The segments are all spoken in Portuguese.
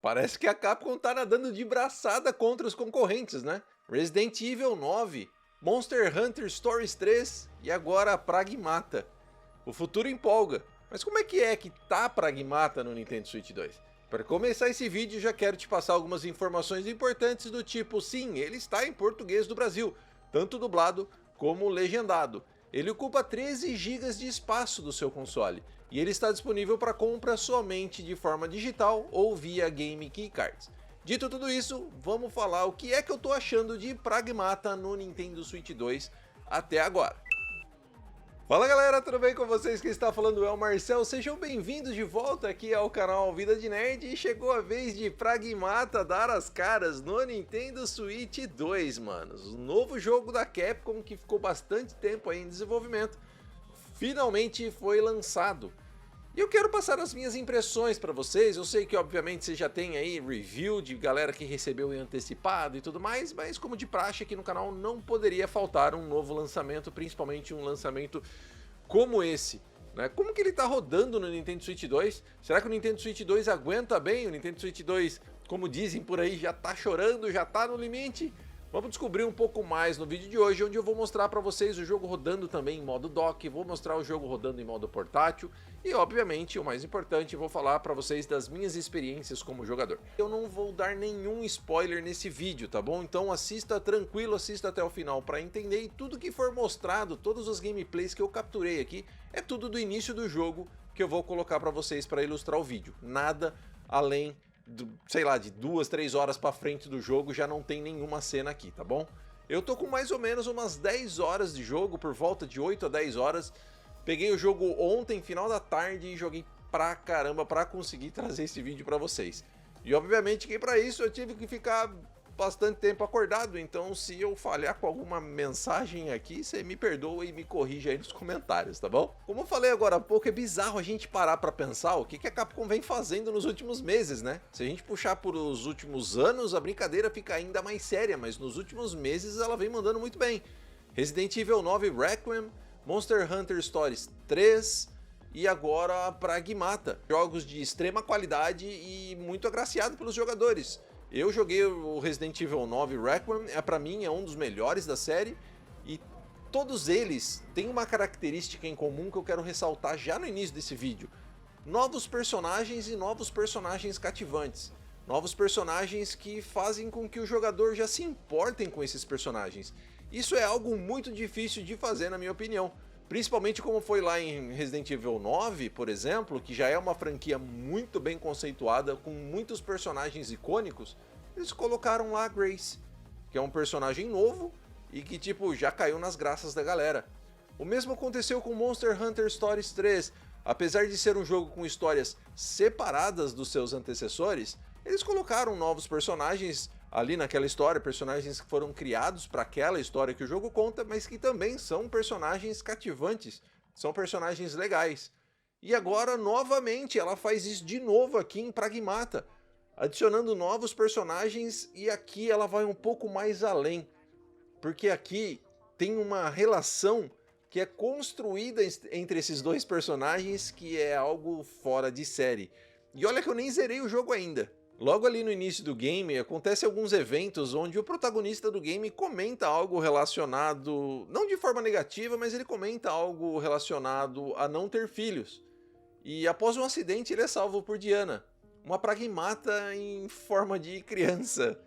Parece que a Capcom tá nadando de braçada contra os concorrentes, né? Resident Evil 9, Monster Hunter Stories 3 e agora a Pragmata. O futuro empolga, mas como é que tá a Pragmata no Nintendo Switch 2? Para começar esse vídeo já quero te passar algumas informações importantes do tipo, sim, ele está em português do Brasil, tanto dublado como legendado. Ele ocupa 13 GB de espaço do seu console e ele está disponível para compra somente de forma digital ou via Game Key Cards. Dito tudo isso, vamos falar o que é que eu tô achando de Pragmata no Nintendo Switch 2 até agora. Fala galera, tudo bem com vocês? Quem está falando é o Marcel, sejam bem-vindos de volta aqui ao canal Vida de Nerd e chegou a vez de Pragmata dar as caras no Nintendo Switch 2, manos. O novo jogo da Capcom que ficou bastante tempo aí em desenvolvimento, finalmente foi lançado. E eu quero passar as minhas impressões para vocês, eu sei que obviamente você já tem aí review de galera que recebeu em antecipado e tudo mais, mas como de praxe aqui no canal não poderia faltar um novo lançamento, principalmente um lançamento como esse, né? Como que ele tá rodando no Nintendo Switch 2? Será que o Nintendo Switch 2 aguenta bem? O Nintendo Switch 2, como dizem por aí, já tá chorando, já tá no limite? Vamos descobrir um pouco mais no vídeo de hoje, onde eu vou mostrar para vocês o jogo rodando também em modo dock, vou mostrar o jogo rodando em modo portátil e, obviamente, o mais importante, vou falar para vocês das minhas experiências como jogador. Eu não vou dar nenhum spoiler nesse vídeo, tá bom? Então assista tranquilo, assista até o final para entender e tudo que for mostrado, todos os gameplays que eu capturei aqui, é tudo do início do jogo que eu vou colocar para vocês para ilustrar o vídeo. Nada além sei lá, de 2, 3 horas pra frente do jogo já não tem nenhuma cena aqui, tá bom? Eu tô com mais ou menos umas 10 horas de jogo, por volta de 8 a 10 horas. Peguei o jogo ontem, final da tarde, e joguei pra caramba pra conseguir trazer esse vídeo pra vocês. E obviamente que pra isso eu tive que ficar bastante tempo acordado, então se eu falhar com alguma mensagem aqui, você me perdoa e me corrige aí nos comentários, tá bom? Como eu falei agora há pouco, é bizarro a gente parar pra pensar o que a Capcom vem fazendo nos últimos meses, né? Se a gente puxar por os últimos anos, a brincadeira fica ainda mais séria, mas nos últimos meses ela vem mandando muito bem. Resident Evil 9 Requiem, Monster Hunter Stories 3 e agora a Pragmata. Jogos de extrema qualidade e muito agraciado pelos jogadores. Eu joguei o Resident Evil 9 Requiem, pra mim é um dos melhores da série, e todos eles têm uma característica em comum que eu quero ressaltar já no início desse vídeo. Novos personagens e novos personagens cativantes. Novos personagens que fazem com que o jogador já se importem com esses personagens. Isso é algo muito difícil de fazer, na minha opinião. Principalmente como foi lá em Resident Evil 9, por exemplo, que já é uma franquia muito bem conceituada, com muitos personagens icônicos, eles colocaram lá a Grace, que é um personagem novo e que tipo já caiu nas graças da galera. O mesmo aconteceu com Monster Hunter Stories 3, apesar de ser um jogo com histórias separadas dos seus antecessores, eles colocaram novos personagens ali naquela história, personagens que foram criados para aquela história que o jogo conta, mas que também são personagens cativantes, são personagens legais. E agora, novamente, ela faz isso de novo aqui em Pragmata, adicionando novos personagens, e aqui ela vai um pouco mais além, porque aqui tem uma relação que é construída entre esses dois personagens que é algo fora de série. E olha que eu nem zerei o jogo ainda. Logo ali no início do game, acontecem alguns eventos onde o protagonista do game comenta algo relacionado, não de forma negativa, mas ele comenta algo relacionado a não ter filhos. E após um acidente ele é salvo por Diana, uma Pragmata em forma de criança,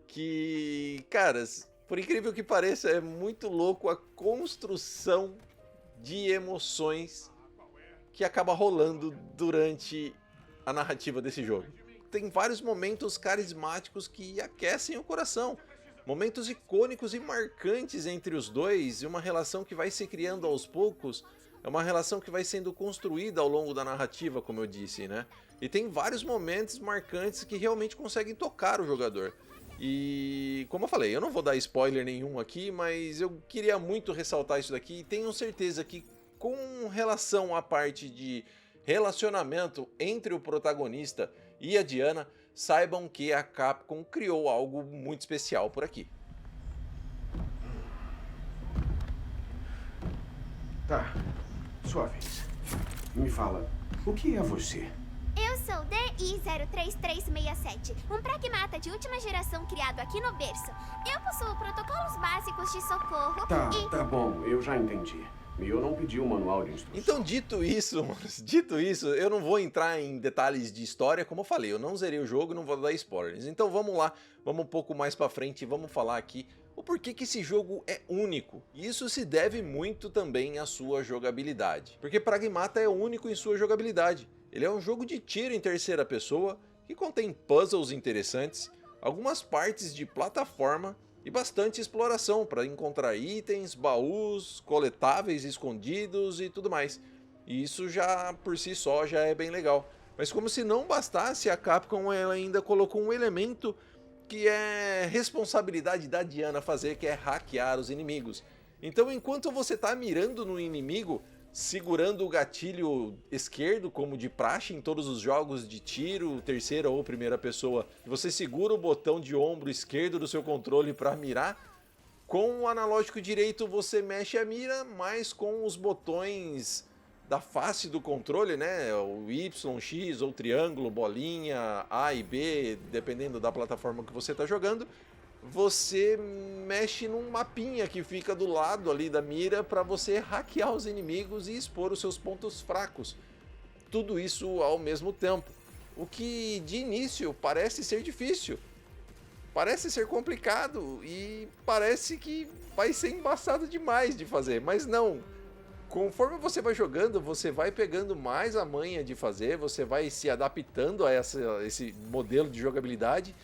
que, caras, por incrível que pareça, é muito louco a construção de emoções que acaba rolando durante a narrativa desse jogo. Tem vários momentos carismáticos que aquecem o coração, momentos icônicos e marcantes entre os dois, e uma relação que vai se criando aos poucos, é uma relação que vai sendo construída ao longo da narrativa, como eu disse, né? E tem vários momentos marcantes que realmente conseguem tocar o jogador. E, como eu falei, eu não vou dar spoiler nenhum aqui, mas eu queria muito ressaltar isso daqui, e tenho certeza que com relação à parte de relacionamento entre o protagonista e a Diana, saibam que a Capcom criou algo muito especial por aqui. Tá, sua vez. Me fala, o que é você? Eu sou DI-03367, um pragmata de última geração criado aqui no berço. Eu possuo protocolos básicos de socorro Tá bom, eu já entendi. E eu não pedi um manual de instrução. Então, dito isso, eu não vou entrar em detalhes de história, como eu falei, eu não zerei o jogo, não vou dar spoilers. Então vamos lá, vamos um pouco mais pra frente e vamos falar aqui o porquê que esse jogo é único. E isso se deve muito também à sua jogabilidade. Porque Pragmata é único em sua jogabilidade. Ele é um jogo de tiro em terceira pessoa, que contém puzzles interessantes, algumas partes de plataforma e bastante exploração para encontrar itens, baús, coletáveis escondidos e tudo mais. E isso já por si só já é bem legal. Mas como se não bastasse, a Capcom ela ainda colocou um elemento que é responsabilidade da Diana fazer, que é hackear os inimigos. Então enquanto você está mirando no inimigo, segurando o gatilho esquerdo, como de praxe em todos os jogos de tiro, terceira ou primeira pessoa, você segura o botão de ombro esquerdo do seu controle para mirar, com o analógico direito você mexe a mira, mas com os botões da face do controle, né, o Y, X ou triângulo, bolinha, A e B, dependendo da plataforma que você está jogando, você mexe num mapinha que fica do lado ali da mira para você hackear os inimigos e expor os seus pontos fracos. Tudo isso ao mesmo tempo. O que de início parece ser difícil, parece ser complicado e parece que vai ser embaçado demais de fazer, mas não. Conforme você vai jogando, você vai pegando mais a manha de fazer, você vai se adaptando a esse modelo de jogabilidade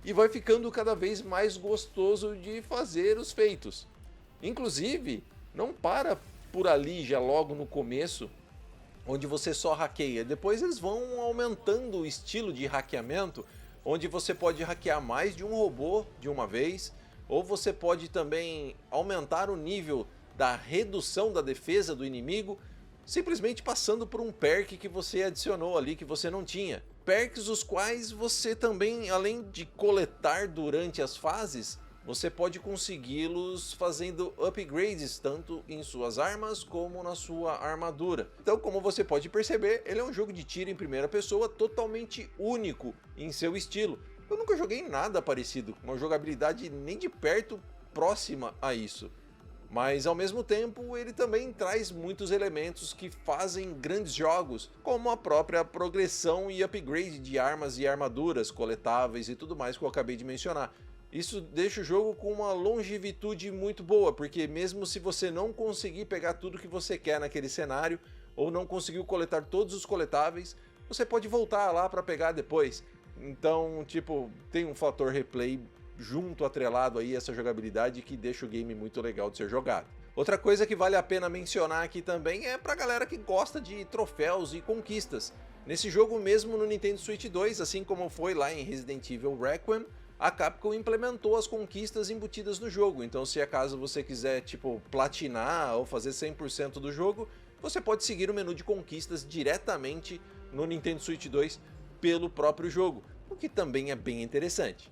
e vai ficando cada vez mais gostoso de fazer os feitos. Inclusive, não para por ali já logo no começo, onde você só hackeia. Depois eles vão aumentando o estilo de hackeamento, onde você pode hackear mais de um robô de uma vez, ou você pode também aumentar o nível da redução da defesa do inimigo, simplesmente passando por um perk que você adicionou ali que você não tinha. Perks os quais você também, além de coletar durante as fases, você pode consegui-los fazendo upgrades tanto em suas armas como na sua armadura. Então, como você pode perceber, ele é um jogo de tiro em primeira pessoa totalmente único em seu estilo. Eu nunca joguei nada parecido, uma jogabilidade nem de perto próxima a isso. Mas ao mesmo tempo ele também traz muitos elementos que fazem grandes jogos, como a própria progressão e upgrade de armas e armaduras, coletáveis e tudo mais que eu acabei de mencionar. Isso deixa o jogo com uma longevidade muito boa, porque mesmo se você não conseguir pegar tudo que você quer naquele cenário, ou não conseguiu coletar todos os coletáveis, você pode voltar lá para pegar depois. Então, tipo, tem um fator replay junto atrelado aí essa jogabilidade que deixa o game muito legal de ser jogado. Outra coisa que vale a pena mencionar aqui também é pra galera que gosta de troféus e conquistas. Nesse jogo mesmo no Nintendo Switch 2, assim como foi lá em Resident Evil Requiem, a Capcom implementou as conquistas embutidas no jogo, então se acaso você quiser tipo platinar ou fazer 100% do jogo, você pode seguir o menu de conquistas diretamente no Nintendo Switch 2 pelo próprio jogo, o que também é bem interessante.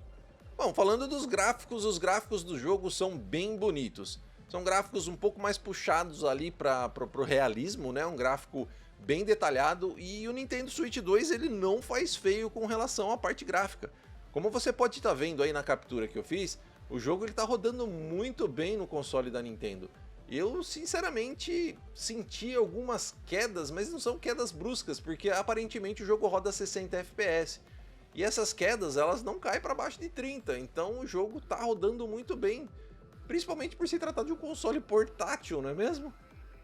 Bom, falando dos gráficos, os gráficos do jogo são bem bonitos. São gráficos um pouco mais puxados ali para o realismo, né? Um gráfico bem detalhado e o Nintendo Switch 2 ele não faz feio com relação à parte gráfica. Como você pode estar vendo aí na captura que eu fiz, o jogo está rodando muito bem no console da Nintendo. Eu sinceramente senti algumas quedas, mas não são quedas bruscas, porque aparentemente o jogo roda 60 FPS. E essas quedas, elas não caem para baixo de 30, então o jogo tá rodando muito bem. Principalmente por se tratar de um console portátil, não é mesmo?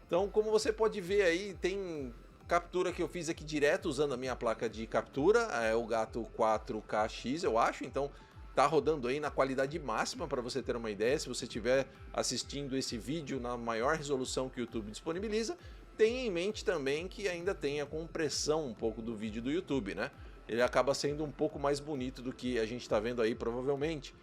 Então, como você pode ver aí, tem captura que eu fiz aqui direto usando a minha placa de captura, é o Gato 4KX, eu acho, então tá rodando aí na qualidade máxima para você ter uma ideia. Se você estiver assistindo esse vídeo na maior resolução que o YouTube disponibiliza, tenha em mente também que ainda tem a compressão um pouco do vídeo do YouTube, né? Ele acaba sendo um pouco mais bonito do que a gente está vendo aí provavelmente.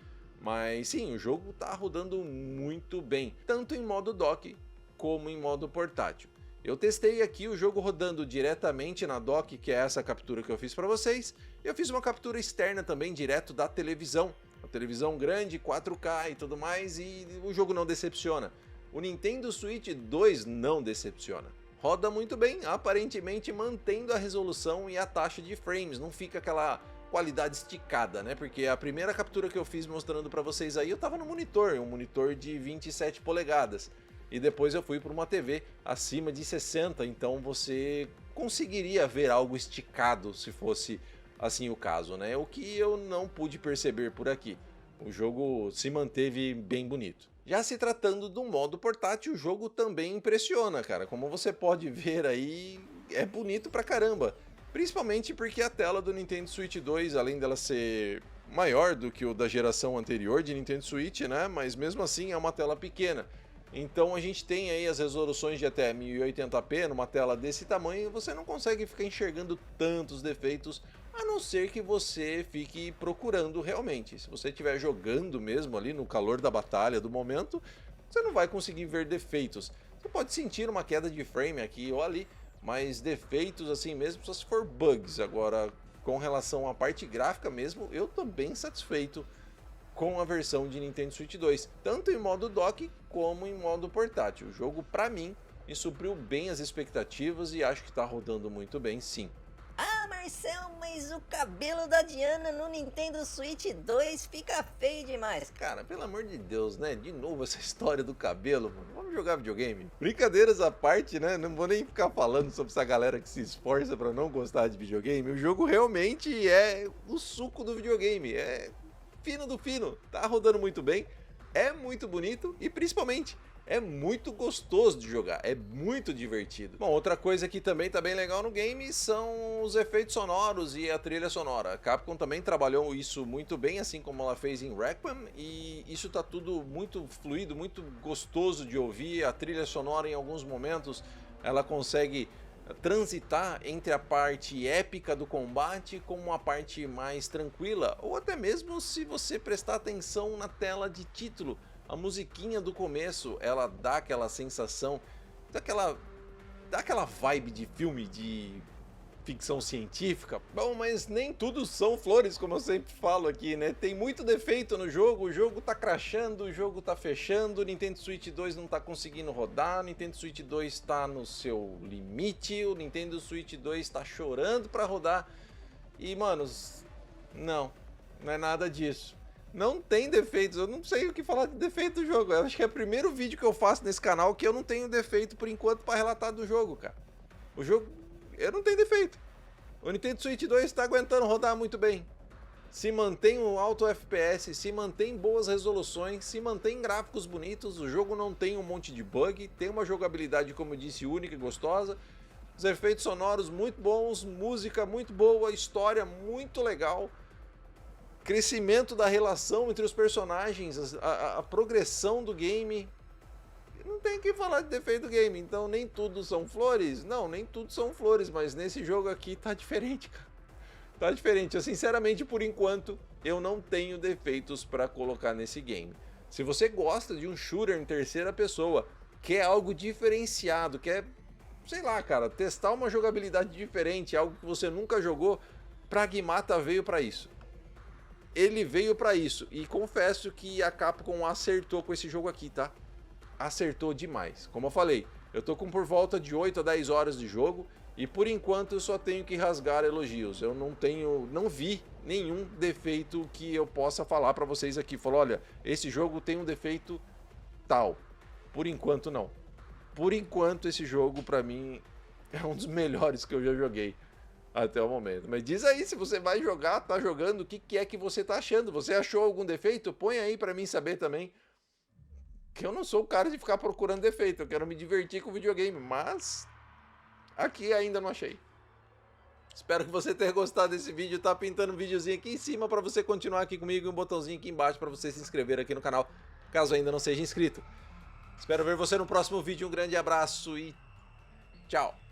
Mas sim, o jogo está rodando muito bem, tanto em modo dock como em modo portátil. Eu testei aqui o jogo rodando diretamente na dock, que é essa captura que eu fiz para vocês. Eu fiz uma captura externa também, direto da televisão. Uma televisão grande, 4K e tudo mais, e o jogo não decepciona. O Nintendo Switch 2 não decepciona. roda muito bem, aparentemente mantendo a resolução e a taxa de frames, não fica aquela qualidade esticada, né? Porque a primeira captura que eu fiz mostrando pra vocês aí, eu tava no monitor, um monitor de 27 polegadas. E depois eu fui para uma TV acima de 60, então você conseguiria ver algo esticado se fosse assim o caso, né? O que eu não pude perceber por aqui. O jogo se manteve bem bonito. Já se tratando do modo portátil, o jogo também impressiona, cara. Como você pode ver aí, é bonito pra caramba. Principalmente porque a tela do Nintendo Switch 2, além dela ser maior do que o da geração anterior de Nintendo Switch, né? Mas mesmo assim é uma tela pequena. Então a gente tem aí as resoluções de até 1080p numa tela desse tamanho e você não consegue ficar enxergando tantos defeitos, a não ser que você fique procurando realmente. Se você estiver jogando mesmo ali no calor da batalha do momento, você não vai conseguir ver defeitos. Você pode sentir uma queda de frame aqui ou ali, mas defeitos assim mesmo só se for bugs. Agora, com relação à parte gráfica mesmo, eu tô bem satisfeito com a versão de Nintendo Switch 2, tanto em modo dock como em modo portátil. O jogo, pra mim, me supriu bem as expectativas e acho que tá rodando muito bem, sim. Ah, Marcel, mas o cabelo da Diana no Nintendo Switch 2 fica feio demais. Cara, pelo amor de Deus, né? De novo essa história do cabelo, mano. Vamos jogar videogame? Brincadeiras à parte, né? Não vou nem ficar falando sobre essa galera que se esforça pra não gostar de videogame. O jogo realmente é o suco do videogame. É fino do fino, tá rodando muito bem, é muito bonito e principalmente é muito gostoso de jogar, é muito divertido. Bom, outra coisa que também tá bem legal no game são os efeitos sonoros e a trilha sonora. A Capcom também trabalhou isso muito bem, assim como ela fez em Requiem, e isso tá tudo muito fluido, muito gostoso de ouvir. A trilha sonora em alguns momentos ela consegue transitar entre a parte épica do combate com uma parte mais tranquila, ou até mesmo se você prestar atenção na tela de título, a musiquinha do começo, ela dá aquela sensação, dá aquela vibe de filme de ficção científica. Bom, mas nem tudo são flores, como eu sempre falo aqui, né? Tem muito defeito no jogo, o jogo tá crashando, o jogo tá fechando, o Nintendo Switch 2 não tá conseguindo rodar, o Nintendo Switch 2 tá no seu limite, o Nintendo Switch 2 tá chorando pra rodar. E, manos, não é nada disso. Não tem defeitos, eu não sei o que falar de defeito do jogo. Eu acho que é o primeiro vídeo que eu faço nesse canal que eu não tenho defeito por enquanto pra relatar do jogo, cara. O jogo, eu não tenho defeito. O Nintendo Switch 2 está aguentando rodar muito bem. Se mantém um alto FPS, se mantém boas resoluções, se mantém gráficos bonitos, o jogo não tem um monte de bug, tem uma jogabilidade, como eu disse, única e gostosa, os efeitos sonoros muito bons, música muito boa, história muito legal, crescimento da relação entre os personagens, a progressão do game. Não tem o que falar de defeito do game, então nem tudo são flores? Não, nem tudo são flores, mas nesse jogo aqui tá diferente, cara. Tá diferente. Eu, sinceramente, por enquanto, eu não tenho defeitos pra colocar nesse game. Se você gosta de um shooter em terceira pessoa, quer algo diferenciado, quer, sei lá, cara, testar uma jogabilidade diferente, algo que você nunca jogou, Pragmata veio pra isso. Ele veio pra isso, e confesso que a Capcom acertou com esse jogo aqui, tá? Acertou demais. Como eu falei, eu tô com por volta de 8 a 10 horas de jogo e por enquanto eu só tenho que rasgar elogios. Eu não vi nenhum defeito que eu possa falar pra vocês aqui. Falou, olha, esse jogo tem um defeito tal. Por enquanto não. Por enquanto esse jogo pra mim é um dos melhores que eu já joguei até o momento. Mas diz aí se você vai jogar, tá jogando, o que é que você tá achando? Você achou algum defeito? Põe aí pra mim saber também. Que eu não sou o cara de ficar procurando defeito, eu quero me divertir com o videogame, mas aqui ainda não achei. Espero que você tenha gostado desse vídeo, tá pintando um videozinho aqui em cima para você continuar aqui comigo e um botãozinho aqui embaixo para você se inscrever aqui no canal, caso ainda não seja inscrito. Espero ver você no próximo vídeo, um grande abraço e tchau!